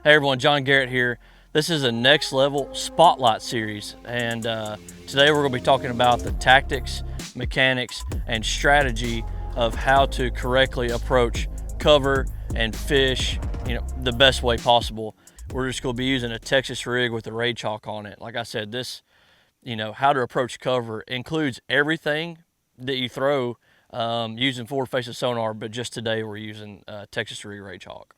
Hey everyone, John Garrett here. This is a next level spotlight series, and today we're going to be talking about the tactics, mechanics, and strategy of how to correctly approach cover and fish, the best way possible. We're just going to be using a Texas rig with a ray chalk on it. Like I said, this, how to approach cover includes everything that you throw using forward facing sonar, but just today we're using Texas rig ray chalk.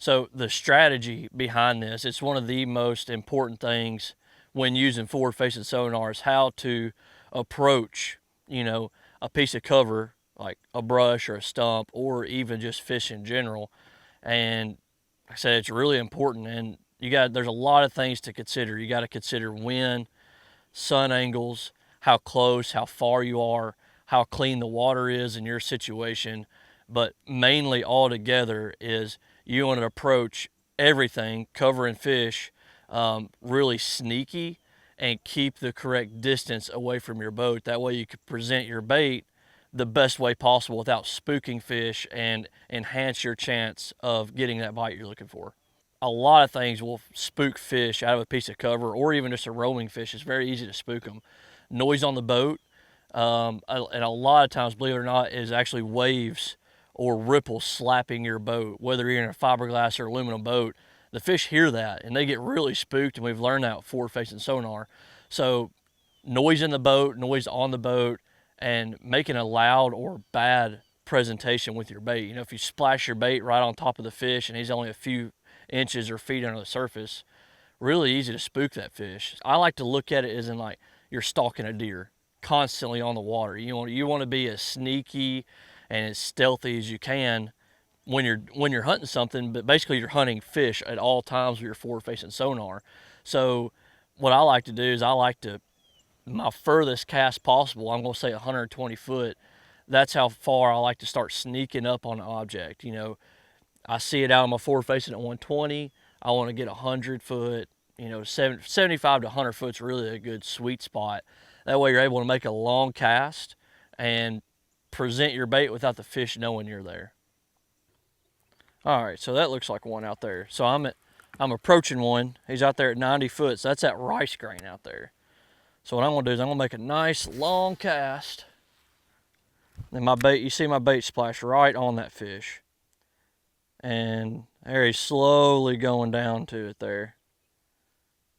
So the strategy behind this, it's one of the most important things when using forward facing sonar is how to approach, a piece of cover like a brush or a stump or even just fish in general. And like I said, it's really important, and there's a lot of things to consider. You got to consider wind, sun angles, how close, how far you are, how clean the water is in your situation. But mainly all together is you want to approach everything, cover and fish, really sneaky and keep the correct distance away from your boat. That way you can present your bait the best way possible without spooking fish and enhance your chance of getting that bite you're looking for. A lot of things will spook fish out of a piece of cover, or even just a roaming fish. It's very easy to spook them. Noise on the boat, and a lot of times, believe it or not, is actually waves or ripples slapping your boat. Whether you're in a fiberglass or aluminum boat, the fish hear that and they get really spooked, and we've learned that with forward facing sonar. So noise in the boat, noise on the boat, and making a loud or bad presentation with your bait. If you splash your bait right on top of the fish and he's only a few inches or feet under the surface, really easy to spook that fish. I like to look at it as in like you're stalking a deer constantly on the water. You want to be as sneaky and as stealthy as you can when you're hunting something, but basically you're hunting fish at all times with your forward facing sonar. So what I like to do is I like to my furthest cast possible, I'm going to say 120 foot. That's how far I like to start sneaking up on an object. I see it out on my forward facing at 120. I want to get 100 foot, 75 to 100 foot is really a good sweet spot. That way you're able to make a long cast and present your bait without the fish knowing you're there. All right, so that looks like one out there. So I'm approaching one. He's out there at 90 foot. So that's that rice grain out there. So what I'm gonna do is I'm gonna make a nice long cast. And my bait, you see my bait splash right on that fish. And there he's slowly going down to it there.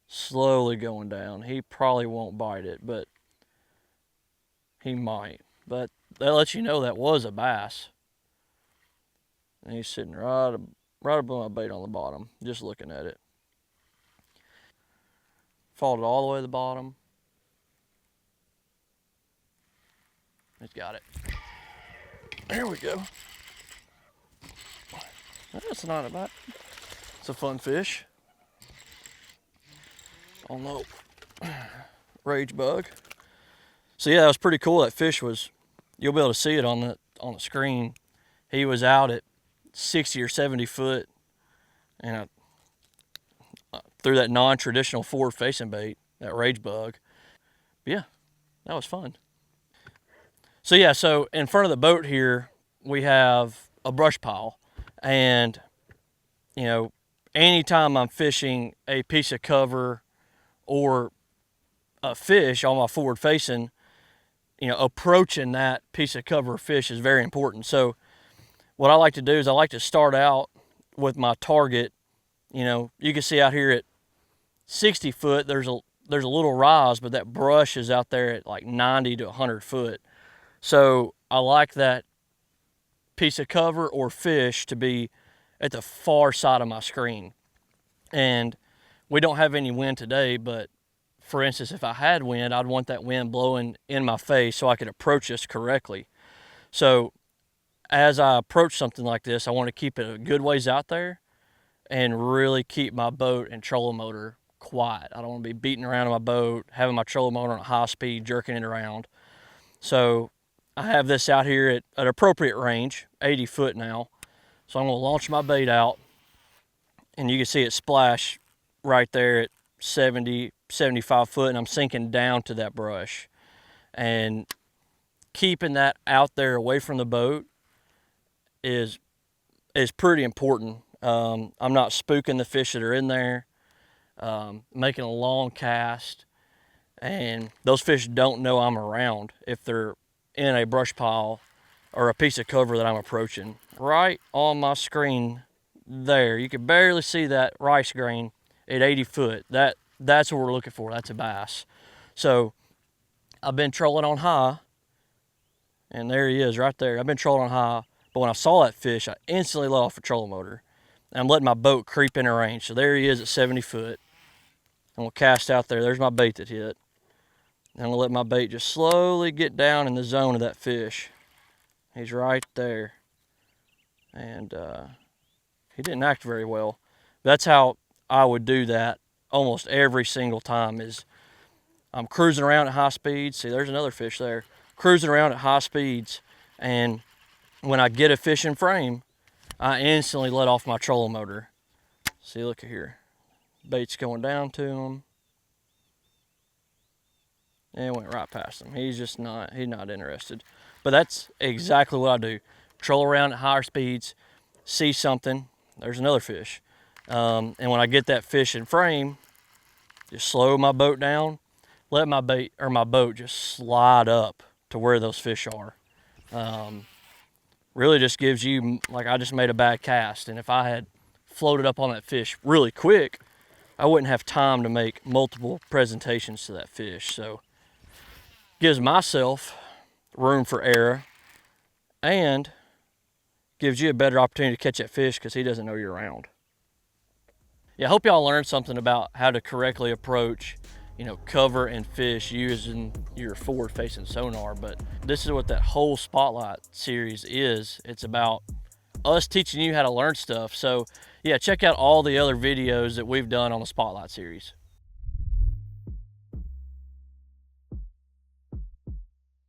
Slowly going down. He probably won't bite it, but he might. But that lets you know that was a bass. And he's sitting right above my bait on the bottom, just looking at it. Followed it all the way to the bottom. He's got it. There we go. That's not a bad. It's a fun fish. On the rage bug. So yeah, that was pretty cool. That fish was, you'll be able to see it on the screen. He was out at 60 or 70 foot, and I threw that non-traditional forward facing bait, that rage bug. But yeah, that was fun. So yeah, so in front of the boat here, we have a brush pile, and anytime I'm fishing a piece of cover or a fish on my forward facing, approaching that piece of cover or fish is very important. So what I like to do is I like to start out with my target. You can see out here at 60 foot, there's a little rise, but that brush is out there at like 90 to 100 foot. So I like that piece of cover or fish to be at the far side of my screen. And we don't have any wind today, but for instance, if I had wind, I'd want that wind blowing in my face so I could approach this correctly. So as I approach something like this, I want to keep it a good ways out there and really keep my boat and trolling motor quiet. I don't want to be beating around on my boat, having my trolling motor on a high speed, jerking it around. So I have this out here at an appropriate range, 80 foot now. So I'm going to launch my bait out, and you can see it splash right there at 70, 75 foot, and I'm sinking down to that brush. And keeping that out there away from the boat is pretty important. I'm not spooking the fish that are in there, making a long cast, and those fish don't know I'm around if they're in a brush pile or a piece of cover that I'm approaching. Right on my screen there, you can barely see that rice grain at 80 foot. That's what we're looking for. That's a bass. So I've been trolling on high, and there he is right there. I've been trolling on high, but when I saw that fish, I instantly let off the trolling motor. And I'm letting my boat creep in range. So there he is at 70 foot. I'm gonna cast out there. There's my bait that hit. And I'm gonna let my bait just slowly get down in the zone of that fish. He's right there. And he didn't act very well. That's how I would do that almost every single time. Is I'm cruising around at high speeds. See, there's another fish there. Cruising around at high speeds, and when I get a fish in frame, I instantly let off my trolling motor. See, look at here. Bait's going down to him. And it went right past him. He's not interested. But that's exactly what I do. Troll around at higher speeds, see something, there's another fish. And when I get that fish in frame, just slow my boat down, let my boat just slide up to where those fish are. Really just gives you, like, I just made a bad cast, and if I had floated up on that fish really quick, I wouldn't have time to make multiple presentations to that fish. So gives myself room for error and gives you a better opportunity to catch that fish because he doesn't know you're around. Yeah, I hope y'all learned something about how to correctly approach, cover and fish using your forward facing sonar. But this is what that whole Spotlight series is. It's about us teaching you how to learn stuff. So yeah, check out all the other videos that we've done on the Spotlight series.